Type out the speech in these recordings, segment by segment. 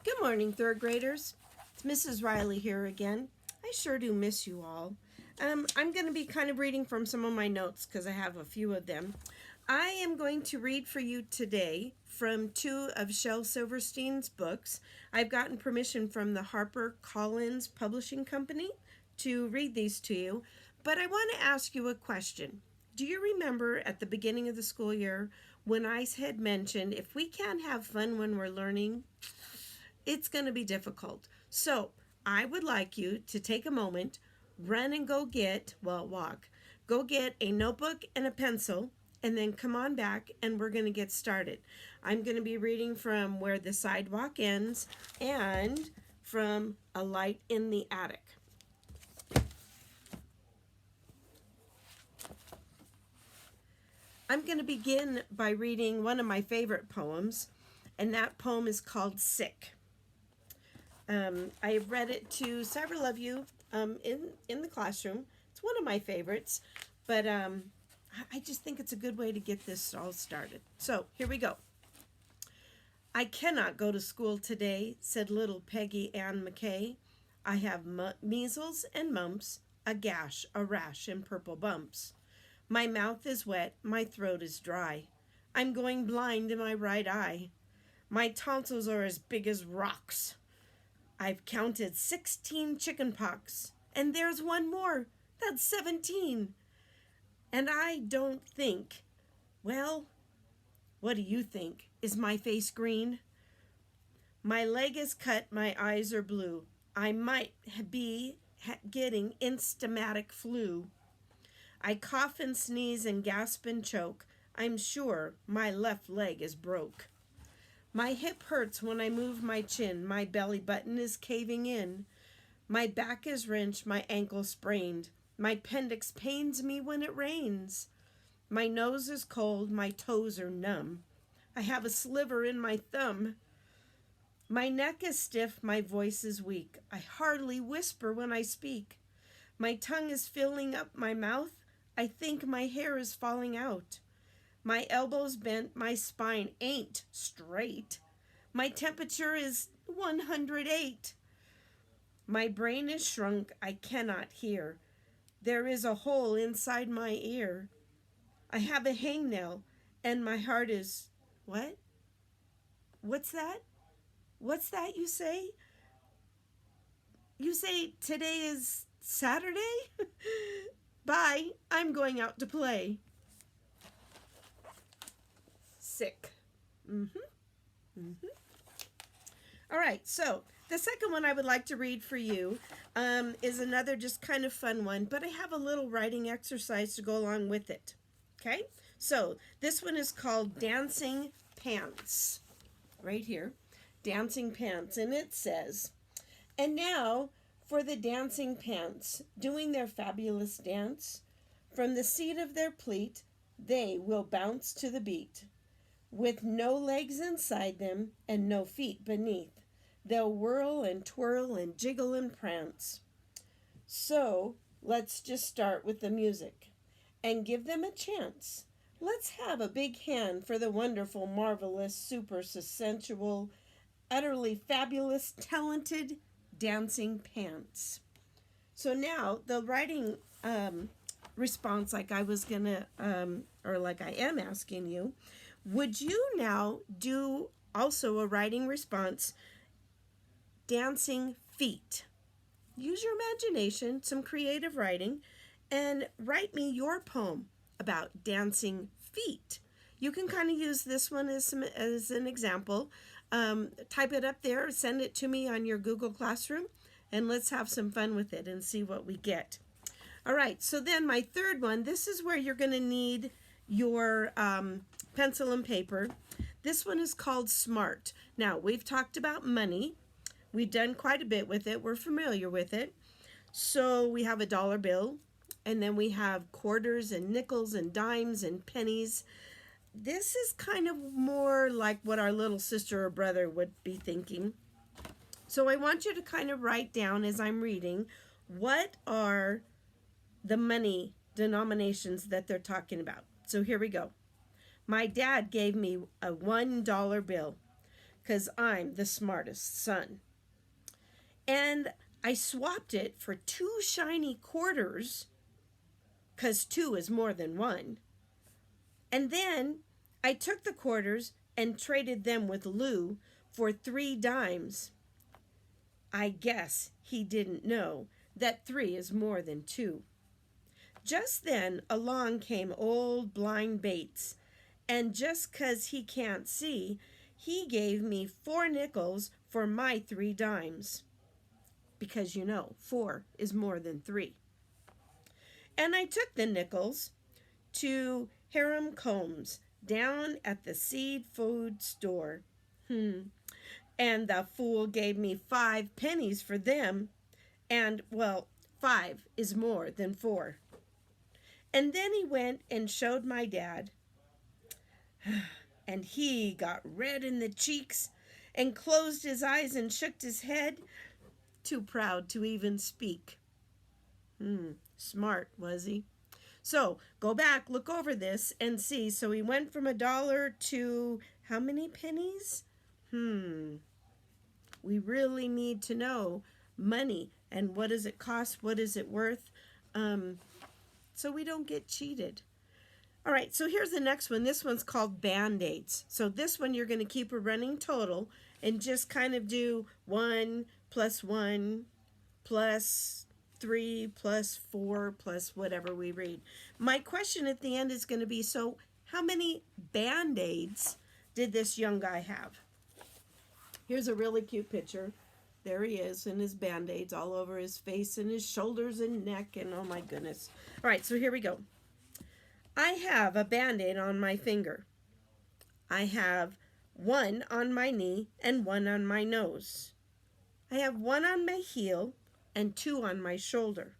Good morning, third graders. It's Mrs. Riley here again. I sure do miss you all. I'm going to be kind of reading from some of my notes because I have a few of them. I am going to read for you today from two of Shel Silverstein's books. I've gotten permission from the HarperCollins Publishing Company to read these to you, but I want to ask you a question. Do you remember at the beginning of the school year when I had mentioned if we can't have fun when we're learning, it's going to be difficult. So I would like you to take a moment, run and go get a notebook and a pencil, and then come on back and we're going to get started. I'm going to be reading from Where the Sidewalk Ends and from A Light in the Attic. I'm going to begin by reading one of my favorite poems, and that poem is called Sick. I have read it to several of you in the classroom. It's one of my favorites, but I just think it's a good way to get this all started. So here we go. I cannot go to school today, said little Peggy Ann McKay. I have measles and mumps, a gash, a rash, and purple bumps. My mouth is wet, my throat is dry. I'm going blind in my right eye. My tonsils are as big as rocks. I've counted 16 chicken pox, and there's one more. That's 17. And I don't think, well, what do you think? Is my face green? My leg is cut, my eyes are blue. I might be getting instamatic flu. I cough and sneeze and gasp and choke. I'm sure my left leg is broke. My hip hurts when I move my chin. My belly button is caving in. My back is wrenched, my ankle sprained. My appendix pains me when it rains. My nose is cold, my toes are numb. I have a sliver in my thumb. My neck is stiff, my voice is weak. I hardly whisper when I speak. My tongue is filling up my mouth. I think my hair is falling out. My elbows bent, my spine ain't straight. My temperature is 108. My brain is shrunk, I cannot hear. There is a hole inside my ear. I have a hangnail, and my heart is... What? What's that? What's that you say? You say today is Saturday? Bye, I'm going out to play. Sick. All right, so the second one I would like to read for you is another just kind of fun one, but I have a little writing exercise to go along with it. Okay, so this one is called Dancing Pants. Right here, Dancing Pants, and it says, and now for the dancing pants, doing their fabulous dance. From the seat of their pleat, they will bounce to the beat. With no legs inside them and no feet beneath, they'll whirl and twirl and jiggle and prance. So let's just start with the music and give them a chance. Let's have a big hand for the wonderful, marvelous, super sensual, utterly fabulous, talented dancing pants. So now the writing response, like I was gonna, or like I am asking you, would you now do also a writing response, dancing feet? Use your imagination, some creative writing, and write me your poem about dancing feet. You can kind of use this one as an example. Type it up there, send it to me on your Google Classroom, and let's have some fun with it and see what we get. All right, so then my third one, this is where you're going to need your pencil and paper. This one is called Smart. Now, we've talked about money. We've done quite a bit with it. We're familiar with it. So we have a dollar bill, and then we have quarters and nickels and dimes and pennies. This is kind of more like what our little sister or brother would be thinking. So I want you to kind of write down as I'm reading, what are the money denominations that they're talking about. So here we go. My dad gave me a $1 bill. because I'm the smartest son. And I swapped it for 2 shiny quarters, because 2 is more than 1. And then I took the quarters and traded them with Lou for 3 dimes. I guess he didn't know that 3 is more than 2. Just then along came old blind Bates, and just 'cause he can't see, he gave me 4 nickels for my 3 dimes. Because 4 is more than 3. And I took the nickels to Hiram Combs down at the seed food store. And the fool gave me 5 pennies for them, and, well, 5 is more than 4. And then he went and showed my dad, and he got red in the cheeks and closed his eyes and shook his head, too proud to even speak. Smart, was he? So, go back, look over this, and see. So he went from $1 to how many pennies? We really need to know money and what does it cost, what is it worth, so we don't get cheated. All right, so here's the next one. This one's called Band-Aids. So this one you're going to keep a running total and just kind of do 1 plus 1 plus 3 plus 4 plus whatever we read. My question at the end is going to be, so how many Band-Aids did this young guy have? Here's a really cute picture. There he is in his Band-Aids all over his face and his shoulders and neck, and oh my goodness. All right, so here we go. I have a Band-Aid on my finger. I have 1 on my knee and 1 on my nose. I have 1 on my heel and 2 on my shoulder.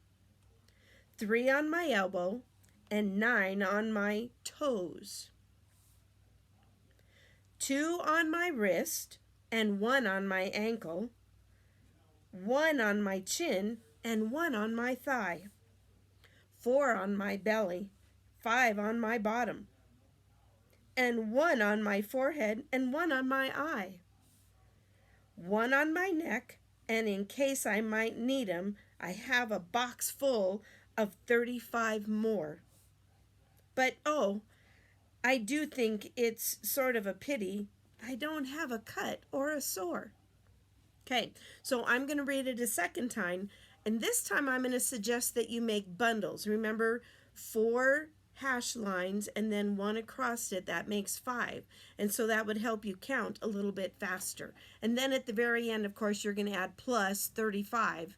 3 on my elbow and 9 on my toes. 2 on my wrist and 1 on my ankle. 1 on my chin and 1 on my thigh. 4 on my belly, 5 on my bottom, and 1 on my forehead and 1 on my eye. 1 on my neck, and in case I might need 'em, I have a box full of 35 more. But oh, I do think it's sort of a pity I don't have a cut or a sore. Okay, so I'm going to read it a second time, and this time I'm going to suggest that you make bundles. Remember, 4 hash lines and then 1 across it, that makes 5. And so that would help you count a little bit faster. And then at the very end, of course, you're going to add plus 35,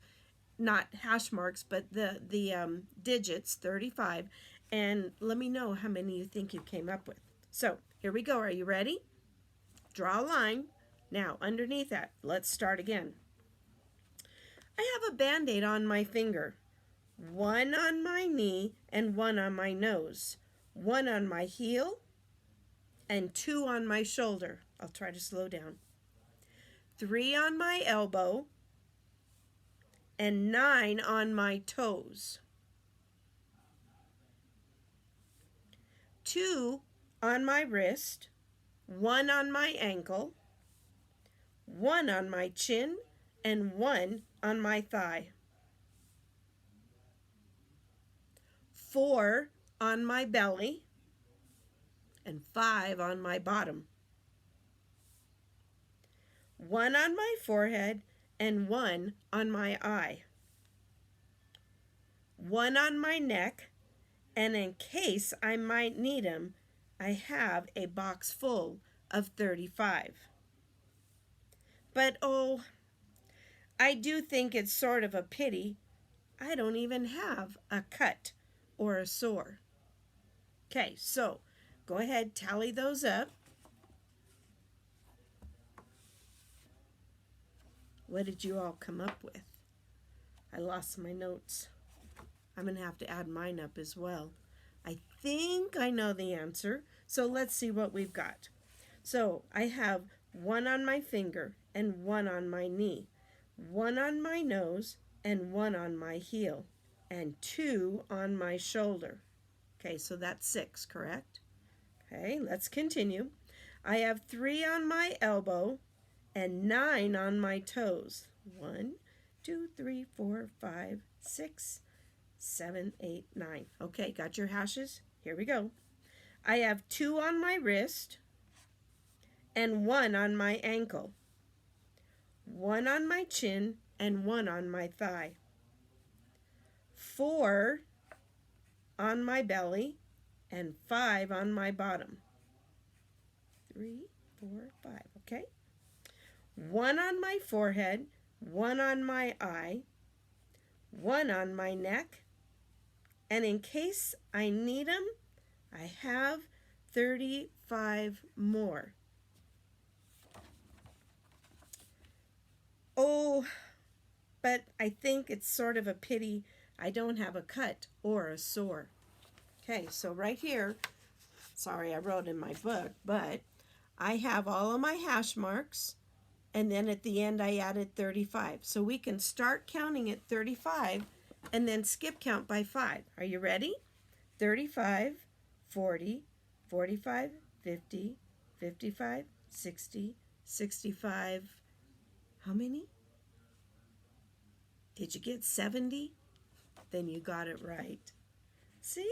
not hash marks, but the digits, 35. And let me know how many you think you came up with. So here we go. Are you ready? Draw a line. Now, underneath that, let's start again. I have a Band-Aid on my finger. 1 on my knee and 1 on my nose. 1 on my heel and 2 on my shoulder. I'll try to slow down. 3 on my elbow and 9 on my toes. 2 on my wrist, 1 on my ankle, 1 on my chin, and 1 on my thigh. 4 on my belly, and 5 on my bottom. 1 on my forehead, and 1 on my eye. 1 on my neck, and in case I might need 'em, I have a box full of 35. But oh, I do think it's sort of a pity I don't even have a cut or a sore. Okay, so go ahead, tally those up. What did you all come up with? I lost my notes. I'm going to have to add mine up as well. I think I know the answer, so let's see what we've got. So I have 1 on my finger and 1 on my knee, 1 on my nose and 1 on my heel, and 2 on my shoulder. Okay, so that's 6, correct? Okay, let's continue. I have 3 on my elbow and 9 on my toes. 1, 2, 3, 4, 5, 6, 7, 8, 9. Okay, got your hashes? Here we go. I have 2 on my wrist and 1 on my ankle, 1 on my chin and 1 on my thigh, 4 on my belly and 5 on my bottom. 3, 4, 5, okay? 1 on my forehead, 1 on my eye, 1 on my neck, and in case I need them, I have 35 more. Oh, but I think it's sort of a pity I don't have a cut or a sore. Okay, so right here, sorry I wrote in my book, but I have all of my hash marks, and then at the end I added 35. So we can start counting at 35 and then skip count by 5. Are you ready? 35, 40, 45, 50, 55, 60, 65. How many? Did you get 70? Then you got it right. See?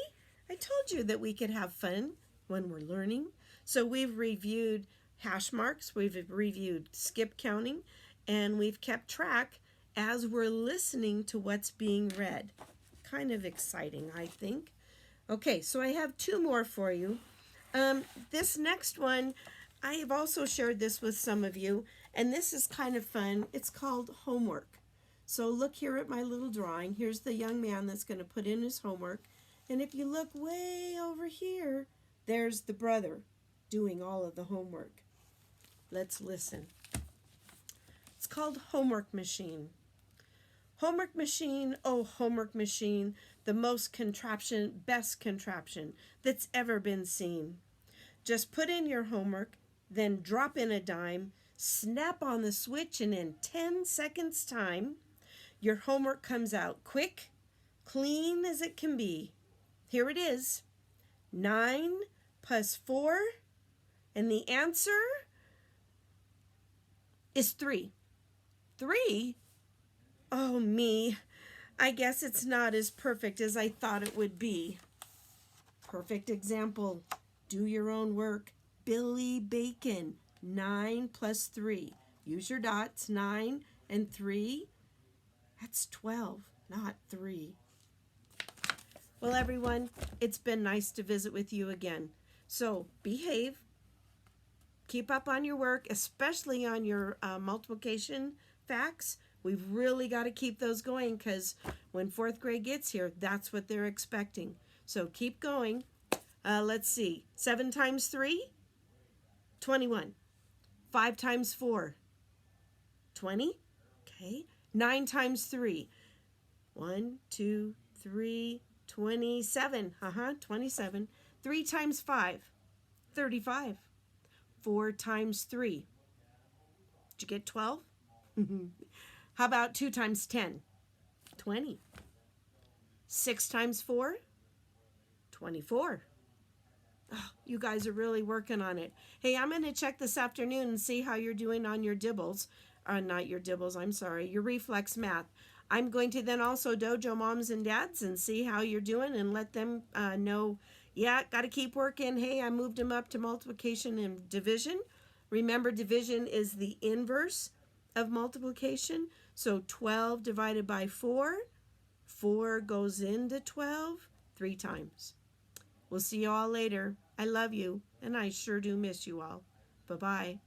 I told you that we could have fun when we're learning. So we've reviewed hash marks, we've reviewed skip counting, and we've kept track as we're listening to what's being read. Kind of exciting, I think. Okay, so I have 2 more for you. This next one, I have also shared this with some of you, and this is kind of fun. It's called homework. So look here at my little drawing. Here's the young man that's going to put in his homework. And if you look way over here, there's the brother doing all of the homework. Let's listen. It's called Homework Machine. Homework machine, oh homework machine, the most best contraption that's ever been seen. Just put in your homework, then drop in a dime, snap on the switch, and in 10 seconds time, your homework comes out quick, clean as it can be. Here it is. 9 plus 4, and the answer is 3. 3? Oh, me. I guess it's not as perfect as I thought it would be. Perfect example. Do your own work. Billy Bacon. 9 plus 3. Use your dots. 9 and 3. That's 12, not 3. Well, everyone, it's been nice to visit with you again. So behave. Keep up on your work, especially on your multiplication facts. We've really got to keep those going because when 4th grade gets here, that's what they're expecting. So keep going. Let's see. 7 times 3, 21. 5 times 4, 20. Okay. 9 times 3, 1, 2, 3, 27. 27. 3 times 5, 35. 4 times 3. Did you get 12? How about 2 times 10? 20. 6 times 4? 24. Oh, you guys are really working on it. Hey, I'm going to check this afternoon and see how you're doing on your dibbles. Not your dibbles, I'm sorry. Your reflex math. I'm going to then also dojo moms and dads and see how you're doing and let them know, yeah, got to keep working. Hey, I moved them up to multiplication and division. Remember, division is the inverse of multiplication. So 12 divided by 4, 4 goes into 12 3 times. We'll see you all later. I love you, and I sure do miss you all. Bye-bye.